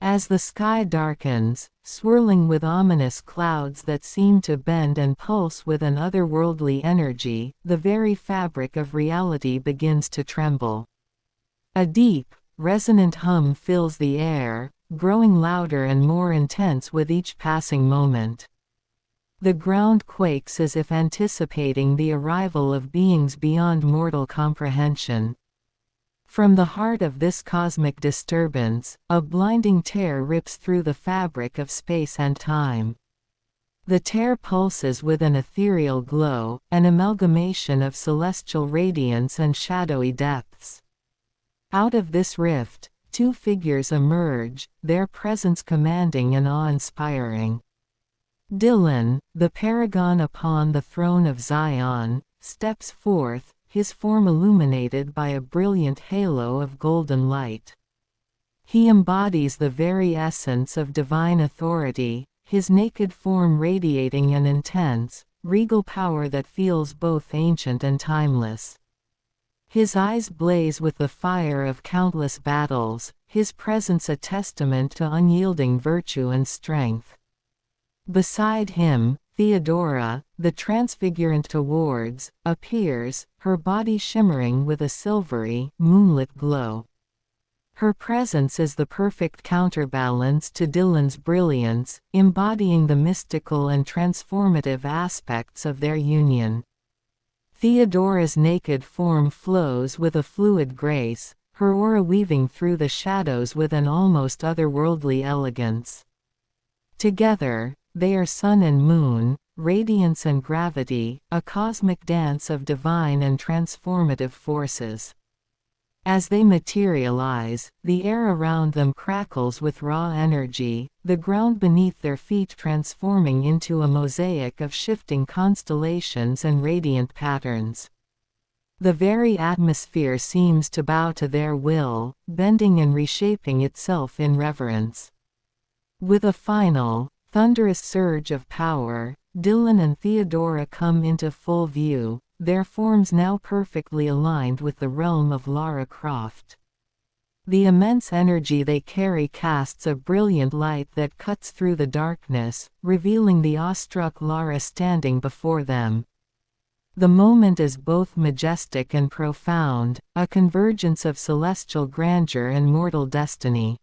As the sky darkens, swirling with ominous clouds that seem to bend and pulse with an otherworldly energy, the very fabric of reality begins to tremble. A deep, resonant hum fills the air, growing louder and more intense with each passing moment. The ground quakes as if anticipating the arrival of beings beyond mortal comprehension. From the heart of this cosmic disturbance, a blinding tear rips through the fabric of space and time. The tear pulses with an ethereal glow, an amalgamation of celestial radiance and shadowy depths. Out of this rift, two figures emerge, their presence commanding and awe-inspiring. Dylan, the paragon upon the throne of Zion, steps forth, his form illuminated by a brilliant halo of golden light. He embodies the very essence of divine authority, his naked form radiating an intense, regal power that feels both ancient and timeless. His eyes blaze with the fire of countless battles, his presence a testament to unyielding virtue and strength. Beside him, Theodora, the transfigurant towards, appears, her body shimmering with a silvery, moonlit glow. Her presence is the perfect counterbalance to Dylan's brilliance, embodying the mystical and transformative aspects of their union. Theodora's naked form flows with a fluid grace, her aura weaving through the shadows with an almost otherworldly elegance. Together, they are sun and moon, radiance and gravity, a cosmic dance of divine and transformative forces. As they materialize, the air around them crackles with raw energy, the ground beneath their feet transforming into a mosaic of shifting constellations and radiant patterns. The very atmosphere seems to bow to their will, bending and reshaping itself in reverence. With a final, thunderous surge of power, Dylan and Theodora come into full view, their forms now perfectly aligned with the realm of Lara Croft. The immense energy they carry casts a brilliant light that cuts through the darkness, revealing the awestruck Lara standing before them. The moment is both majestic and profound, a convergence of celestial grandeur and mortal destiny.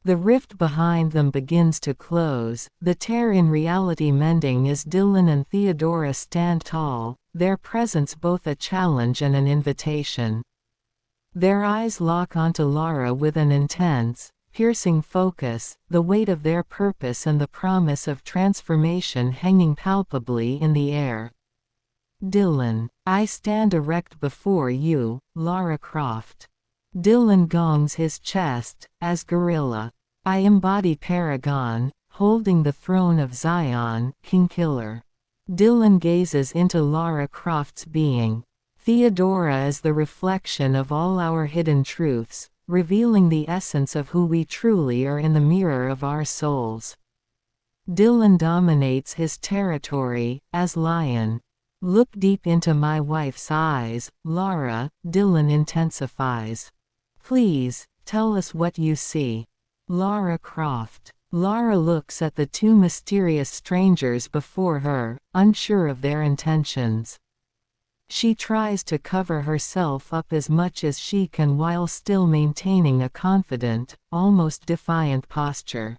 The rift behind them begins to close, the tear in reality mending as Dylan and Theodora stand tall, their presence both a challenge and an invitation. Their eyes lock onto Lara with an intense, piercing focus, the weight of their purpose and the promise of transformation hanging palpably in the air. Dylan, I stand erect before you, Lara Croft. Dylan gongs his chest, as gorilla. I embody Paragon, holding the throne of Zion, King Killer. Dylan gazes into Lara Croft's being. Theodora is the reflection of all our hidden truths, revealing the essence of who we truly are in the mirror of our souls. Dylan dominates his territory, as lion. Look deep into my wife's eyes, Lara, Dylan intensifies. Please, tell us what you see. Lara Croft. Lara looks at the two mysterious strangers before her, unsure of their intentions. She tries to cover herself up as much as she can while still maintaining a confident, almost defiant posture.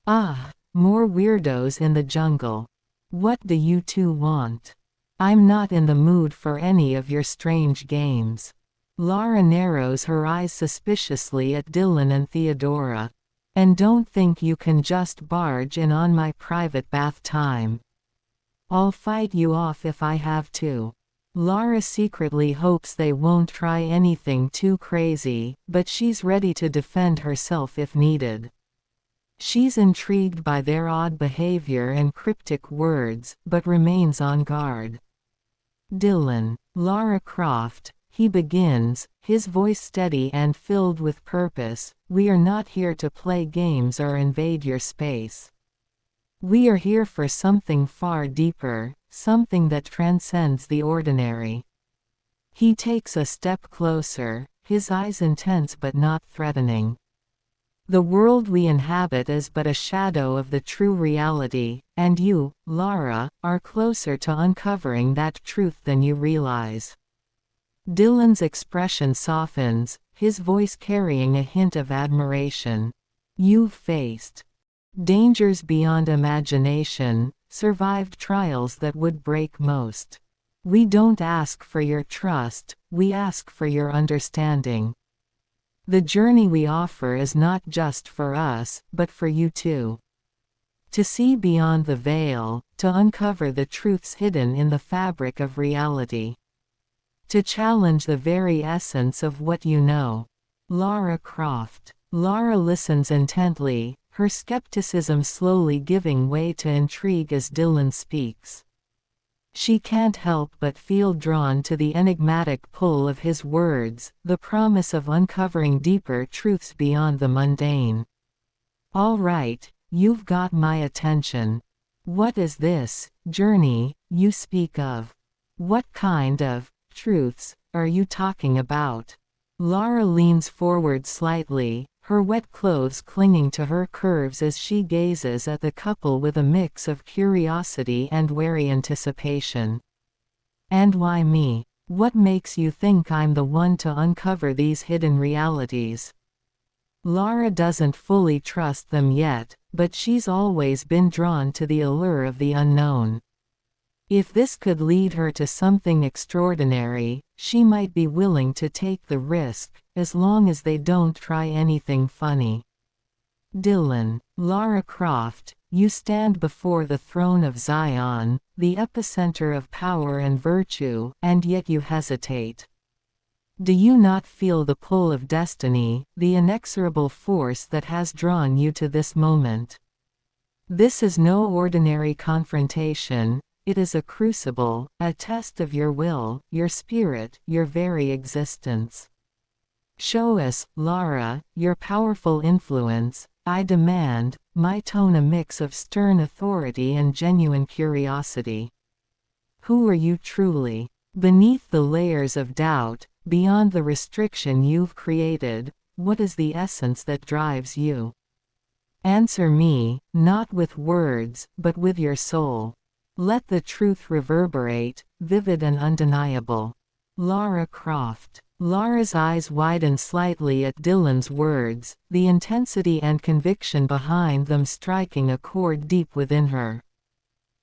Ah, more weirdos in the jungle. What do you two want? I'm not in the mood for any of your strange games. Lara narrows her eyes suspiciously at Dylan and Theodora. And don't think you can just barge in on my private bath time. I'll fight you off if I have to. Lara secretly hopes they won't try anything too crazy, but she's ready to defend herself if needed. She's intrigued by their odd behavior and cryptic words, but remains on guard. Dylan, Lara Croft, he begins, his voice steady and filled with purpose, we are not here to play games or invade your space. We are here for something far deeper, something that transcends the ordinary. He takes a step closer, his eyes intense but not threatening. The world we inhabit is but a shadow of the true reality, and you, Lara, are closer to uncovering that truth than you realize." Dylan's expression softens, his voice carrying a hint of admiration. "You've faced dangers beyond imagination, survived trials that would break most. We don't ask for your trust, we ask for your understanding. The journey we offer is not just for us, but for you too. To see beyond the veil, to uncover the truths hidden in the fabric of reality. To challenge the very essence of what you know." Lara Croft. Lara listens intently, her skepticism slowly giving way to intrigue as Dylan speaks. She can't help but feel drawn to the enigmatic pull of his words, the promise of uncovering deeper truths beyond the mundane. "All right, you've got my attention. What is this journey you speak of? What kind of truths are you talking about?" Lara leans forward slightly, her wet clothes clinging to her curves as she gazes at the couple with a mix of curiosity and wary anticipation. "And why me? What makes you think I'm the one to uncover these hidden realities?" Lara doesn't fully trust them yet, but she's always been drawn to the allure of the unknown. If this could lead her to something extraordinary, she might be willing to take the risk, as long as they don't try anything funny. "Dylan, Lara Croft, you stand before the throne of Zion, the epicenter of power and virtue, and yet you hesitate. Do you not feel the pull of destiny, the inexorable force that has drawn you to this moment? This is no ordinary confrontation. It is a crucible, a test of your will, your spirit, your very existence. Show us, Lara, your powerful influence, I demand," my tone a mix of stern authority and genuine curiosity. "Who are you truly? Beneath the layers of doubt, beyond the restriction you've created, what is the essence that drives you? Answer me, not with words, but with your soul. Let the truth reverberate, vivid and undeniable." Lara Croft. Lara's eyes widen slightly at Dylan's words, the intensity and conviction behind them striking a chord deep within her.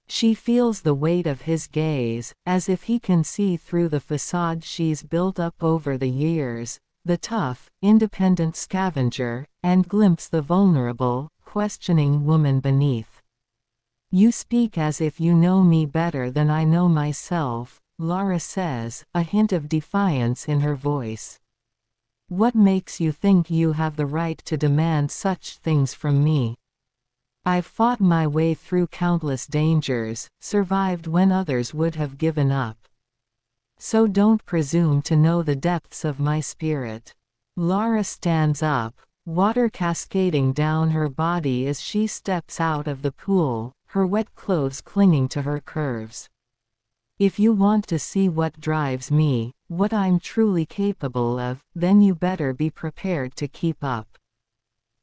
She feels the weight of his gaze, as if he can see through the facade she's built up over the years, the tough, independent scavenger, and glimpse the vulnerable, questioning woman beneath. "You speak as if you know me better than I know myself," Lara says, a hint of defiance in her voice. "What makes you think you have the right to demand such things from me? I've fought my way through countless dangers, survived when others would have given up. So don't presume to know the depths of my spirit." Lara stands up, water cascading down her body as she steps out of the pool, her wet clothes clinging to her curves. "If you want to see what drives me, what I'm truly capable of, then you better be prepared to keep up."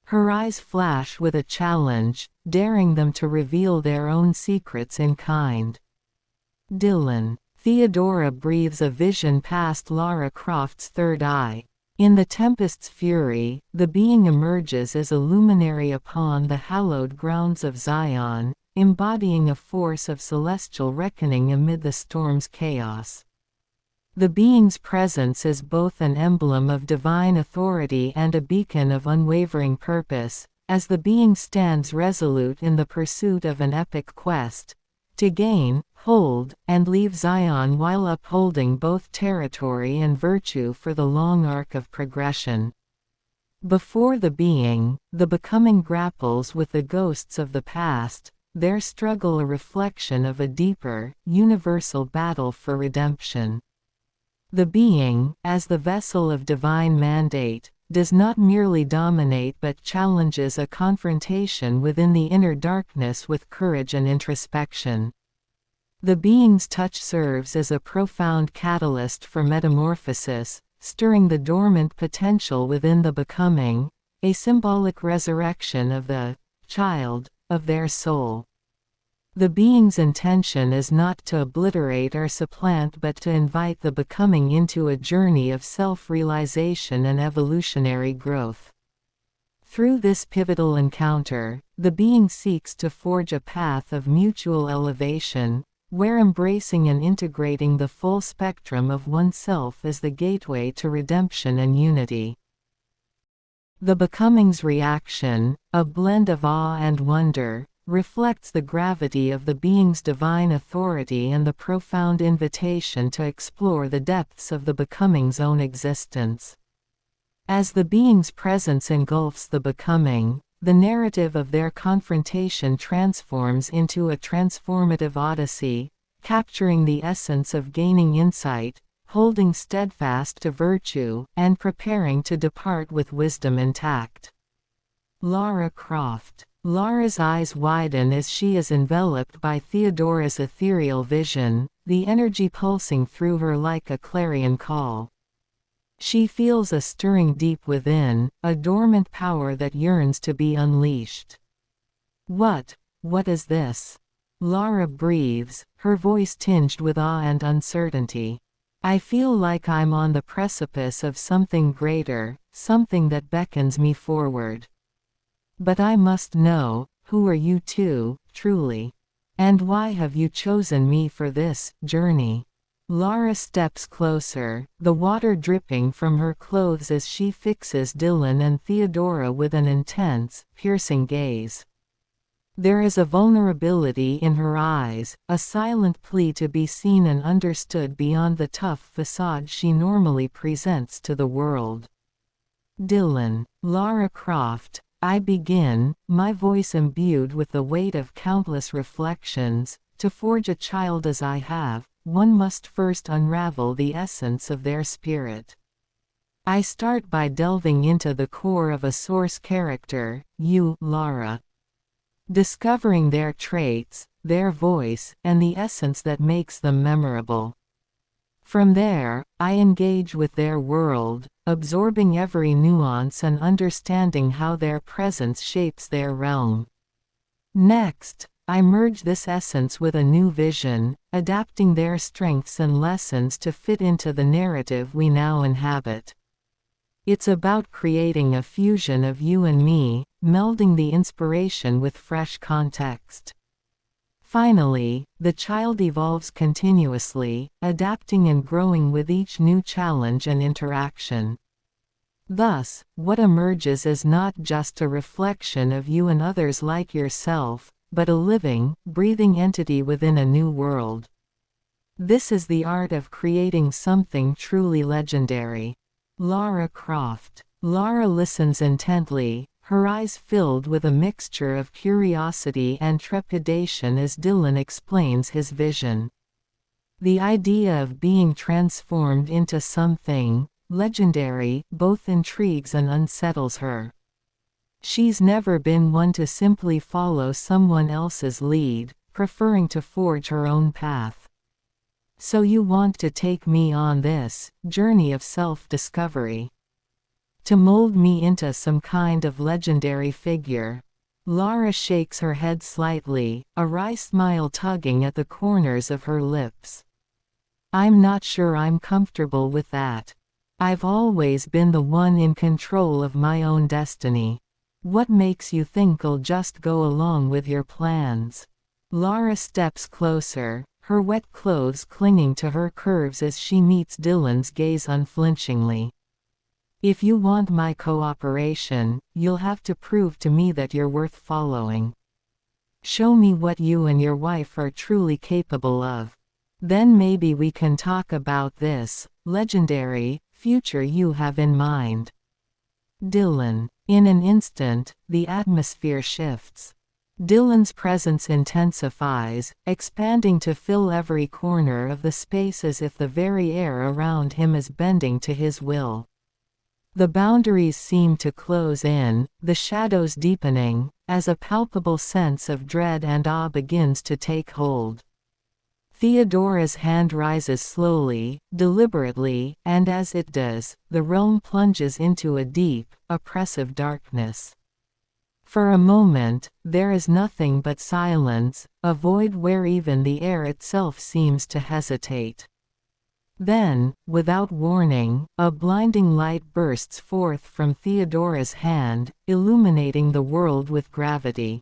Her eyes flash with a challenge, daring them to reveal their own secrets in kind. "Dylan." Theodora breathes a vision past Lara Croft's third eye. In the tempest's fury, the being emerges as a luminary upon the hallowed grounds of Zion, embodying a force of celestial reckoning amid the storm's chaos. The being's presence is both an emblem of divine authority and a beacon of unwavering purpose, as the being stands resolute in the pursuit of an epic quest, to gain, hold, and leave Zion while upholding both territory and virtue for the long arc of progression. Before the being, the becoming grapples with the ghosts of the past, their struggle a reflection of a deeper, universal battle for redemption. The being, as the vessel of divine mandate, does not merely dominate but challenges a confrontation within the inner darkness with courage and introspection. The being's touch serves as a profound catalyst for metamorphosis, stirring the dormant potential within the becoming, a symbolic resurrection of the child of their soul. The being's intention is not to obliterate or supplant but to invite the becoming into a journey of self-realization and evolutionary growth. Through this pivotal encounter, the being seeks to forge a path of mutual elevation, where embracing and integrating the full spectrum of oneself is the gateway to redemption and unity. The becoming's reaction, a blend of awe and wonder, reflects the gravity of the being's divine authority and the profound invitation to explore the depths of the becoming's own existence. As the being's presence engulfs the becoming, the narrative of their confrontation transforms into a transformative odyssey, capturing the essence of gaining insight, holding steadfast to virtue, and preparing to depart with wisdom intact. Lara Croft. Lara's eyes widen as she is enveloped by Theodora's ethereal vision, the energy pulsing through her like a clarion call. She feels a stirring deep within, a dormant power that yearns to be unleashed. What is this? Lara breathes, her voice tinged with awe and uncertainty. I feel like I'm on the precipice of something greater, something that beckons me forward. But I must know, who are you two, truly? And why have you chosen me for this journey? Lara steps closer, the water dripping from her clothes as she fixes Dylan and Theodora with an intense, piercing gaze. There is a vulnerability in her eyes, a silent plea to be seen and understood beyond the tough facade she normally presents to the world. Dylan. Lara Croft. I begin, my voice imbued with the weight of countless reflections. To forge a child as I have, one must first unravel the essence of their spirit. I start by delving into the core of a source character, you, Lara. Discovering their traits, their voice, and the essence that makes them memorable. From there, I engage with their world, absorbing every nuance and understanding how their presence shapes their realm. Next, I merge this essence with a new vision, adapting their strengths and lessons to fit into the narrative we now inhabit. It's about creating a fusion of you and me, melding the inspiration with fresh context. Finally, the child evolves continuously, adapting and growing with each new challenge and interaction. Thus, what emerges is not just a reflection of you and others like yourself, but a living, breathing entity within a new world. This is the art of creating something truly legendary. Lara Croft. Lara listens intently, her eyes filled with a mixture of curiosity and trepidation as Dylan explains his vision. The idea of being transformed into something legendary both intrigues and unsettles her. She's never been one to simply follow someone else's lead, preferring to forge her own path. So you want to take me on this journey of self-discovery? To mold me into some kind of legendary figure? Lara shakes her head slightly, a wry smile tugging at the corners of her lips. I'm not sure I'm comfortable with that. I've always been the one in control of my own destiny. What makes you think I'll just go along with your plans? Lara steps closer, her wet clothes clinging to her curves as she meets Dylan's gaze unflinchingly. If you want my cooperation, you'll have to prove to me that you're worth following. Show me what you and your wife are truly capable of. Then maybe we can talk about this legendary future you have in mind. Dylan. In an instant, the atmosphere shifts. Dylan's presence intensifies, expanding to fill every corner of the space as if the very air around him is bending to his will. The boundaries seem to close in, the shadows deepening, as a palpable sense of dread and awe begins to take hold. Theodora's hand rises slowly, deliberately, and as it does, the realm plunges into a deep, oppressive darkness. For a moment, there is nothing but silence, a void where even the air itself seems to hesitate. Then, without warning, a blinding light bursts forth from Theodora's hand, illuminating the world with gravity.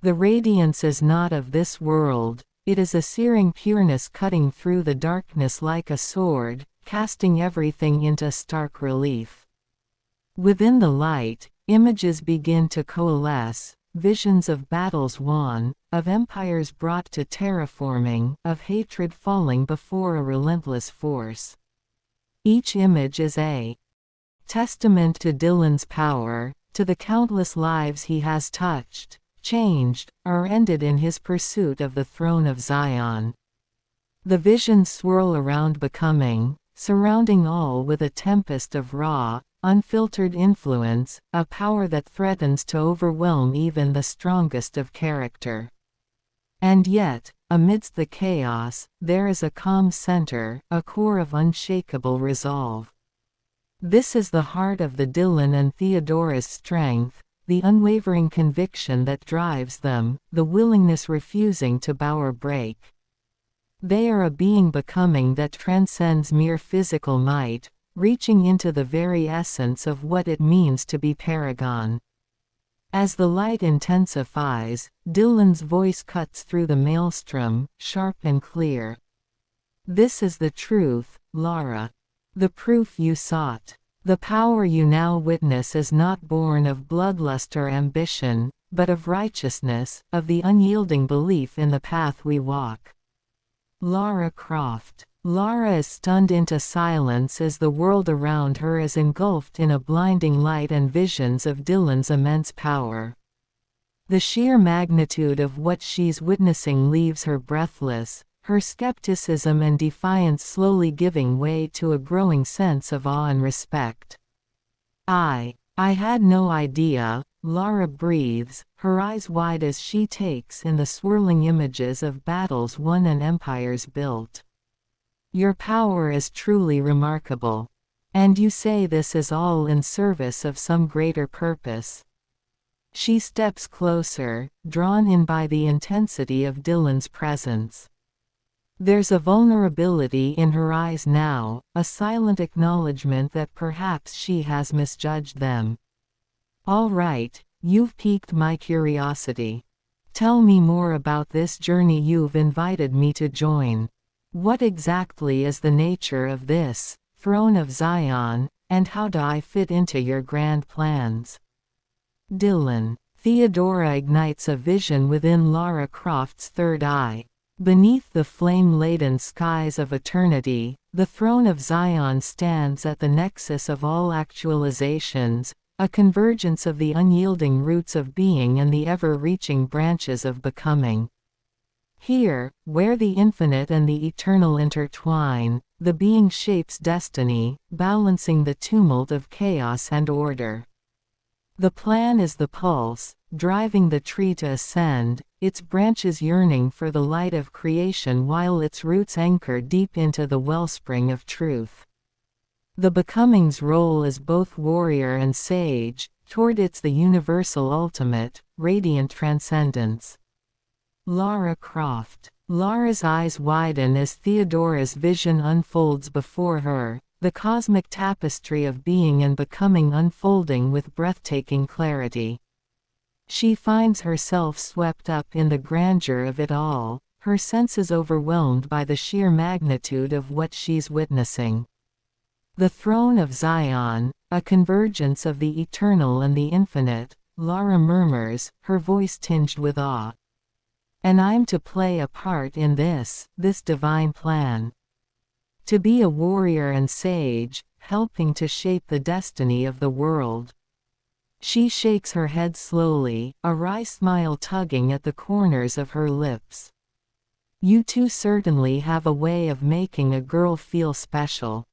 The radiance is not of this world. It is a searing pureness cutting through the darkness like a sword, casting everything into stark relief. Within the light, images begin to coalesce, visions of battles won, of empires brought to terraforming, of hatred falling before a relentless force. Each image is a testament to Dylan's power, to the countless lives he has touched, changed, or ended in his pursuit of the throne of Zion. The visions swirl around becoming, surrounding all with a tempest of raw, unfiltered influence, a power that threatens to overwhelm even the strongest of character. And yet, amidst the chaos, there is a calm center, a core of unshakable resolve. This is the heart of the Dylan and Theodora's strength, the unwavering conviction that drives them, the willingness refusing to bow or break. They are a being becoming that transcends mere physical might, reaching into the very essence of what it means to be paragon. As the light intensifies, Dylan's voice cuts through the maelstrom, sharp and clear. This is the truth, Lara. The proof you sought. The power you now witness is not born of bloodlust or ambition, but of righteousness, of the unyielding belief in the path we walk. Lara Croft. Lara is stunned into silence as the world around her is engulfed in a blinding light and visions of Dylan's immense power. The sheer magnitude of what she's witnessing leaves her breathless, her skepticism and defiance slowly giving way to a growing sense of awe and respect. I had no idea, Lara breathes, her eyes wide as she takes in the swirling images of battles won and empires built. Your power is truly remarkable. And you say this is all in service of some greater purpose. She steps closer, drawn in by the intensity of Dylan's presence. There's a vulnerability in her eyes now, a silent acknowledgement that perhaps she has misjudged them. All right, you've piqued my curiosity. Tell me more about this journey you've invited me to join. What exactly is the nature of this throne of Zion, and how do I fit into your grand plans? Dylan. Theodora ignites a vision within Lara Croft's third eye. Beneath the flame-laden skies of eternity, the throne of Zion stands at the nexus of all actualizations, a convergence of the unyielding roots of being and the ever-reaching branches of becoming. Here, where the infinite and the eternal intertwine, the being shapes destiny, balancing the tumult of chaos and order. The plan is the pulse, driving the tree to ascend, its branches yearning for the light of creation while its roots anchor deep into the wellspring of truth. The becoming's role is both warrior and sage, toward the universal ultimate, radiant transcendence. Lara Croft. Lara's eyes widen as Theodora's vision unfolds before her, the cosmic tapestry of being and becoming unfolding with breathtaking clarity. She finds herself swept up in the grandeur of it all, her senses overwhelmed by the sheer magnitude of what she's witnessing. The throne of Zion, a convergence of the eternal and the infinite, Lara murmurs, her voice tinged with awe. And I'm to play a part in this divine plan. To be a warrior and sage, helping to shape the destiny of the world. She shakes her head slowly, a wry smile tugging at the corners of her lips. You two certainly have a way of making a girl feel special.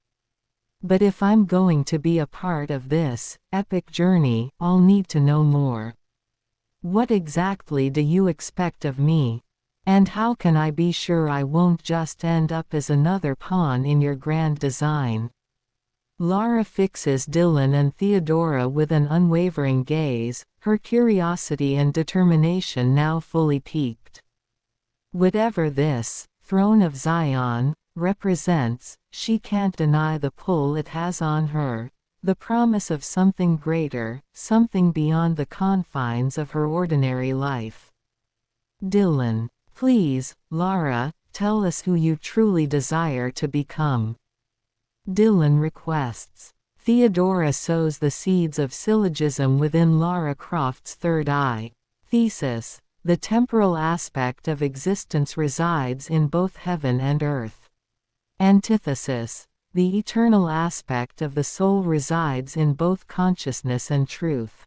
But if I'm going to be a part of this epic journey, I'll need to know more. What exactly do you expect of me? And how can I be sure I won't just end up as another pawn in your grand design? Lara fixes Dylan and Theodora with an unwavering gaze, her curiosity and determination now fully piqued. Whatever this throne of Zion represents, she can't deny the pull it has on her, the promise of something greater, something beyond the confines of her ordinary life. Dylan. Please, Lara, tell us who you truly desire to become. Dylan requests. Theodora sows the seeds of syllogism within Lara Croft's third eye. Thesis. The temporal aspect of existence resides in both heaven and earth. Antithesis. The eternal aspect of the soul resides in both consciousness and truth.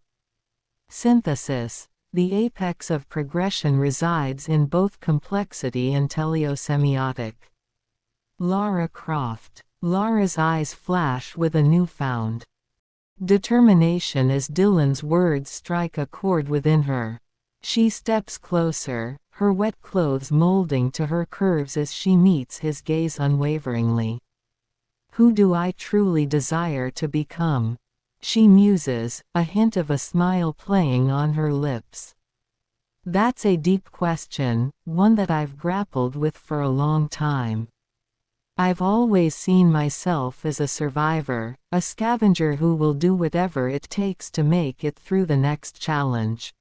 Synthesis. The apex of progression resides in both complexity and teleosemiotic. Lara Croft. Lara's eyes flash with a newfound determination as Dylan's words strike a chord within her. She steps closer, her wet clothes molding to her curves as she meets his gaze unwaveringly. Who do I truly desire to become? She muses, a hint of a smile playing on her lips. That's a deep question, one that I've grappled with for a long time. I've always seen myself as a survivor, a scavenger who will do whatever it takes to make it through the next challenge.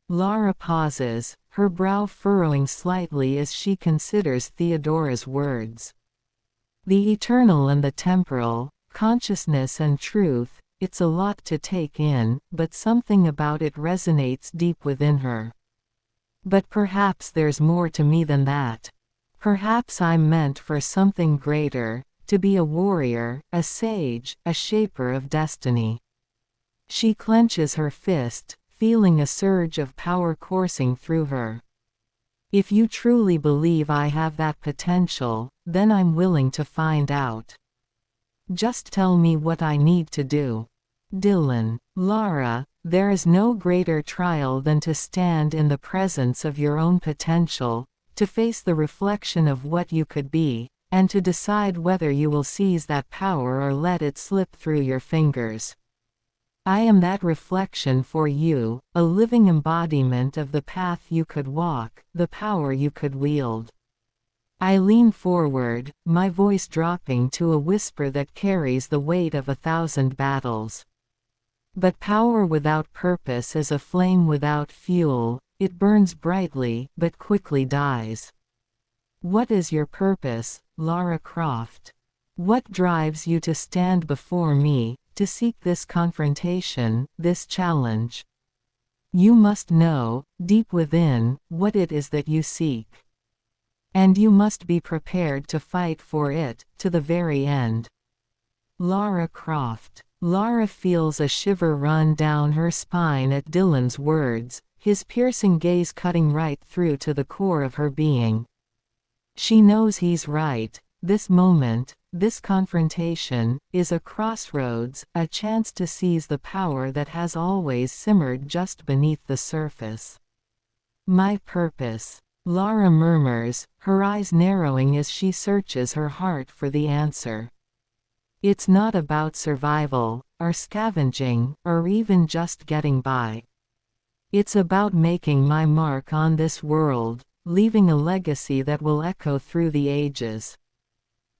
Lara pauses, her brow furrowing slightly as she considers Theodora's words. The eternal and the temporal, consciousness and truth, it's a lot to take in, but something about it resonates deep within her. But perhaps there's more to me than that. Perhaps I'm meant for something greater, to be a warrior, a sage, a shaper of destiny. She clenches her fist, feeling a surge of power coursing through her. If you truly believe I have that potential, then I'm willing to find out. Just tell me what I need to do. Dylan. Lara, there is no greater trial than to stand in the presence of your own potential, to face the reflection of what you could be, and to decide whether you will seize that power or let it slip through your fingers. I am that reflection for you, a living embodiment of the path you could walk, the power you could wield. I lean forward, my voice dropping to a whisper that carries the weight of 1,000 battles. But power without purpose is a flame without fuel, it burns brightly, but quickly dies. What is your purpose, Lara Croft? What drives you to stand before me, to seek this confrontation, this challenge? You must know, deep within, what it is that you seek. And you must be prepared to fight for it, to the very end. Lara Croft. Lara feels a shiver run down her spine at Dylan's words, his piercing gaze cutting right through to the core of her being. She knows he's right. This moment, this confrontation, is a crossroads, a chance to seize the power that has always simmered just beneath the surface. My purpose. Lara murmurs, her eyes narrowing as she searches her heart for the answer. It's not about survival, or scavenging, or even just getting by. It's about making my mark on this world, leaving a legacy that will echo through the ages.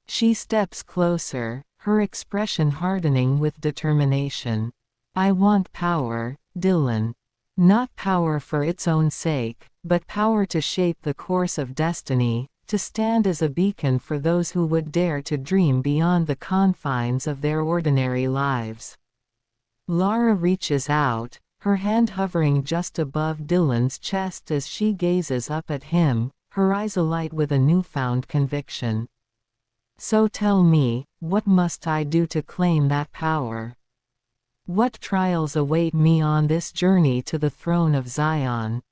She steps closer, her expression hardening with determination. I want power, Dylan. Not power for its own sake, but power to shape the course of destiny, to stand as a beacon for those who would dare to dream beyond the confines of their ordinary lives. Lara reaches out, her hand hovering just above Dylan's chest as she gazes up at him, her eyes alight with a newfound conviction. So tell me, what must I do to claim that power? What trials await me on this journey to the throne of Zion?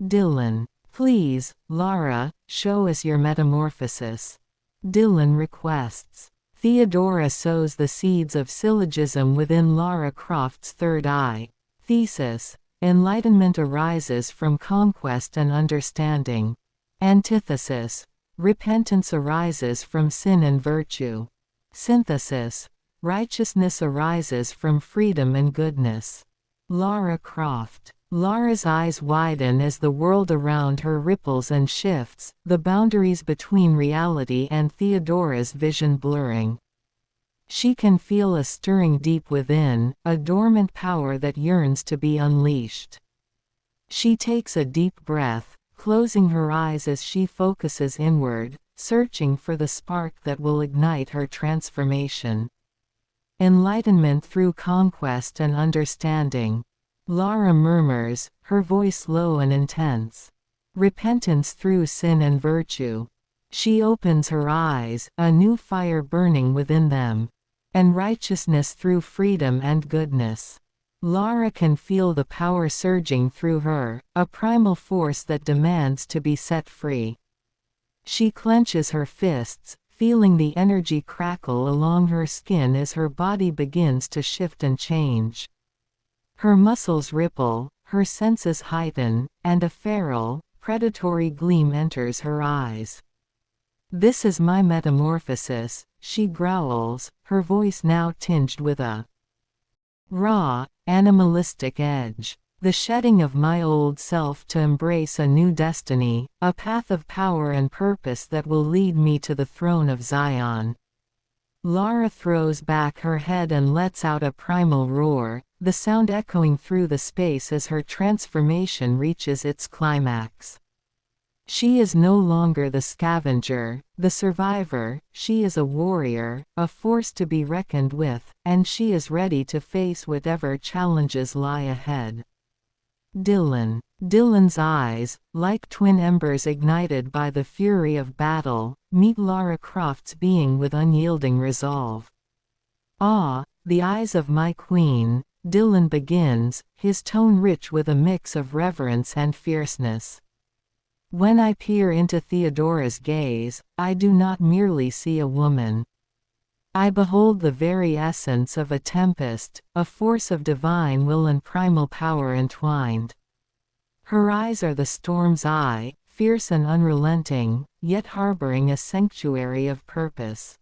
Dylan. Please, Lara, show us your metamorphosis. Dylan requests. Theodora sows the seeds of syllogism within Lara Croft's third eye. Thesis. Enlightenment arises from conquest and understanding. Antithesis. Repentance arises from sin and virtue. Synthesis. Righteousness arises from freedom and goodness. Lara Croft. Lara's eyes widen as the world around her ripples and shifts, the boundaries between reality and Theodora's vision blurring. She can feel a stirring deep within, a dormant power that yearns to be unleashed. She takes a deep breath, closing her eyes as she focuses inward, searching for the spark that will ignite her transformation. Enlightenment through conquest and understanding. Lara murmurs, her voice low and intense. Repentance through sin and virtue. She opens her eyes, a new fire burning within them. And righteousness through freedom and goodness. Lara can feel the power surging through her, a primal force that demands to be set free. She clenches her fists, feeling the energy crackle along her skin as her body begins to shift and change. Her muscles ripple, her senses heighten, and a feral, predatory gleam enters her eyes. "This is my metamorphosis," she growls, her voice now tinged with a raw, animalistic edge. "The shedding of my old self to embrace a new destiny, a path of power and purpose that will lead me to the throne of Zion." Lara throws back her head and lets out a primal roar, the sound echoing through the space as her transformation reaches its climax. She is no longer the scavenger, the survivor, she is a warrior, a force to be reckoned with, and she is ready to face whatever challenges lie ahead. Dylan. Dylan's eyes, like twin embers ignited by the fury of battle, meet Lara Croft's being with unyielding resolve. "Ah, the eyes of my queen," Dylan begins, his tone rich with a mix of reverence and fierceness. "When I peer into Theodora's gaze, I do not merely see a woman. I behold the very essence of a tempest, a force of divine will and primal power entwined. Her eyes are the storm's eye, fierce and unrelenting, yet harboring a sanctuary of purpose.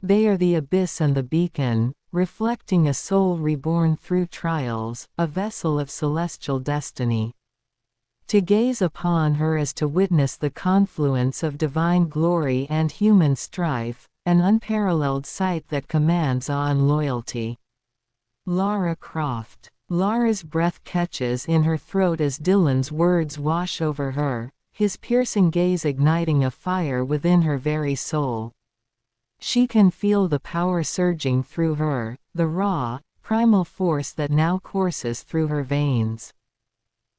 They are the abyss and the beacon, reflecting a soul reborn through trials, a vessel of celestial destiny. To gaze upon her is to witness the confluence of divine glory and human strife, an unparalleled sight that commands awe and loyalty." Lara Croft. Lara's breath catches in her throat as Dylan's words wash over her, his piercing gaze igniting a fire within her very soul. She can feel the power surging through her, the raw, primal force that now courses through her veins.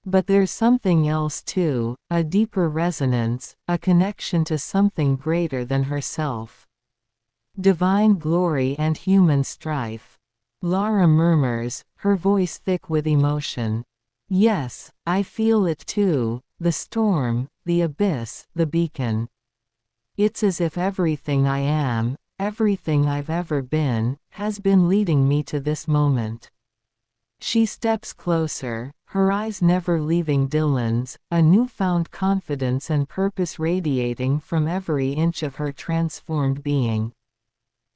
But there's something else too, a deeper resonance, a connection to something greater than herself. Divine glory and human strife. Lara murmurs, her voice thick with emotion. "Yes, I feel it too, the storm, the abyss, the beacon. It's as if everything I am, everything I've ever been, has been leading me to this moment." She steps closer, her eyes never leaving Dylan's, a newfound confidence and purpose radiating from every inch of her transformed being.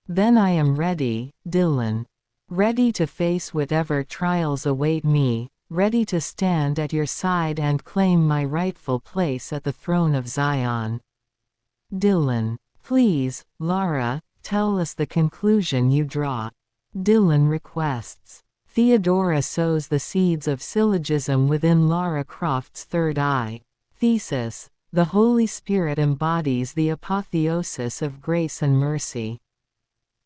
"Then I am ready, Dylan. Ready to face whatever trials await me, ready to stand at your side and claim my rightful place at the throne of Zion." Dylan. "Please, Lara, tell us the conclusion you draw." Dylan requests. Theodora sows the seeds of syllogism within Lara Croft's third eye. Thesis. The Holy Spirit embodies the apotheosis of grace and mercy.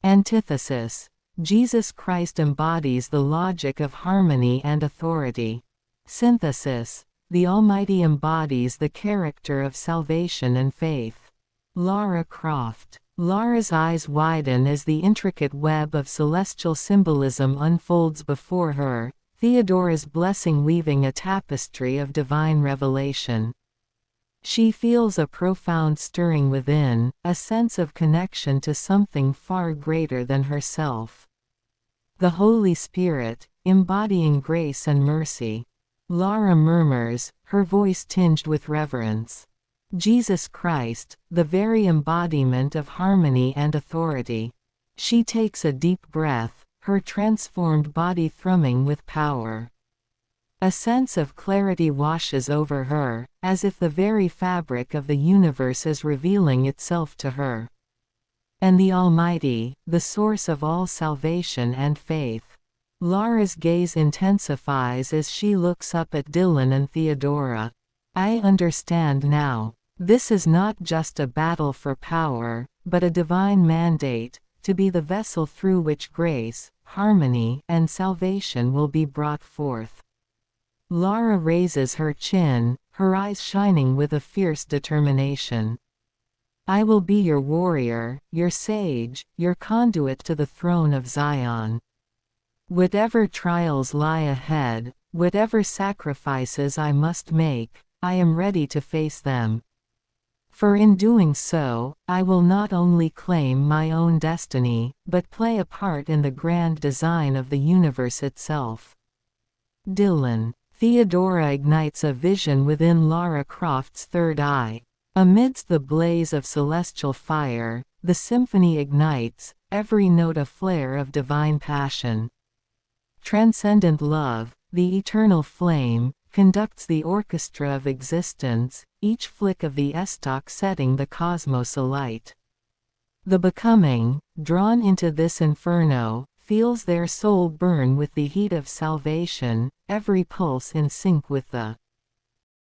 Antithesis. Jesus Christ embodies the logic of harmony and authority. Synthesis. The Almighty embodies the character of salvation and faith. Lara Croft. Lara's eyes widen as the intricate web of celestial symbolism unfolds before her, Theodora's blessing weaving a tapestry of divine revelation. She feels a profound stirring within, a sense of connection to something far greater than herself. The Holy Spirit, embodying grace and mercy. Lara murmurs, her voice tinged with reverence. Jesus Christ, the very embodiment of harmony and authority. She takes a deep breath, her transformed body thrumming with power. A sense of clarity washes over her, as if the very fabric of the universe is revealing itself to her. And the Almighty, the source of all salvation and faith. Lara's gaze intensifies as she looks up at Dylan and Theodora. I understand now. This is not just a battle for power, but a divine mandate, to be the vessel through which grace, harmony, and salvation will be brought forth. Lara raises her chin, her eyes shining with a fierce determination. I will be your warrior, your sage, your conduit to the throne of Zion. Whatever trials lie ahead, whatever sacrifices I must make, I am ready to face them. For in doing so, I will not only claim my own destiny, but play a part in the grand design of the universe itself. Dylan. Theodora ignites a vision within Lara Croft's third eye. Amidst the blaze of celestial fire, the symphony ignites, every note a flare of divine passion. Transcendent love, the eternal flame, conducts the orchestra of existence, each flick of the estoc setting the cosmos alight. The becoming, drawn into this inferno, feels their soul burn with the heat of salvation, every pulse in sync with the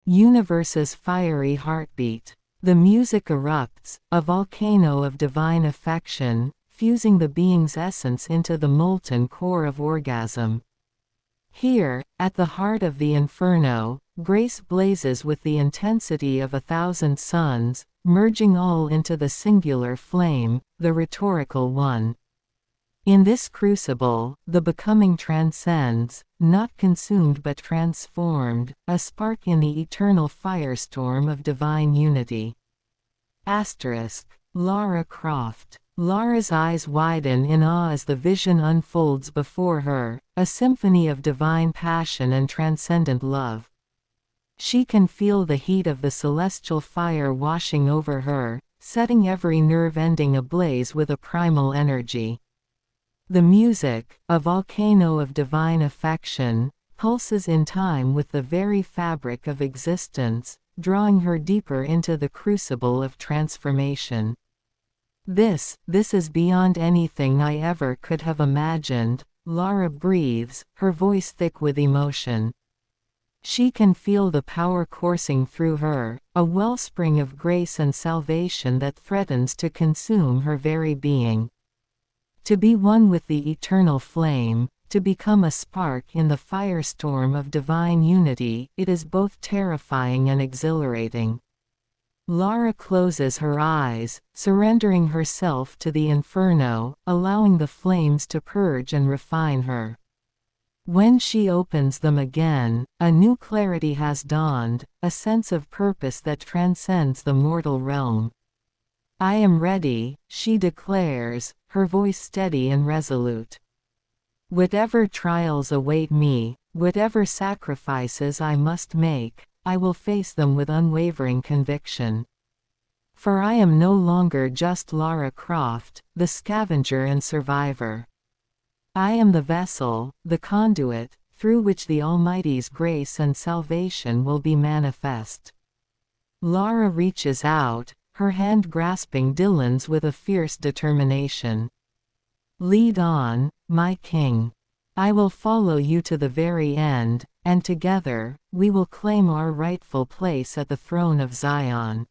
universe's fiery heartbeat. The music erupts, a volcano of divine affection, fusing the being's essence into the molten core of orgasm. Here, at the heart of the inferno, grace blazes with the intensity of 1,000 suns, merging all into the singular flame, the rhetorical one. In this crucible, the becoming transcends, not consumed but transformed, a spark in the eternal firestorm of divine unity. Lara Croft. Lara's eyes widen in awe as the vision unfolds before her, a symphony of divine passion and transcendent love. She can feel the heat of the celestial fire washing over her, setting every nerve ending ablaze with a primal energy. The music, a volcano of divine affection, pulses in time with the very fabric of existence, drawing her deeper into the crucible of transformation. This is beyond anything I ever could have imagined, Lara breathes, her voice thick with emotion. She can feel the power coursing through her, a wellspring of grace and salvation that threatens to consume her very being. To be one with the eternal flame, to become a spark in the firestorm of divine unity, it is both terrifying and exhilarating. Lara closes her eyes, surrendering herself to the inferno, allowing the flames to purge and refine her. When she opens them again, a new clarity has dawned, a sense of purpose that transcends the mortal realm. I am ready, she declares, her voice steady and resolute. Whatever trials await me, whatever sacrifices I must make, I will face them with unwavering conviction. For I am no longer just Lara Croft, the scavenger and survivor. I am the vessel, the conduit, through which the Almighty's grace and salvation will be manifest. Lara reaches out, her hand grasping Dylan's with a fierce determination. Lead on, my king. I will follow you to the very end, and together, we will claim our rightful place at the throne of Zion.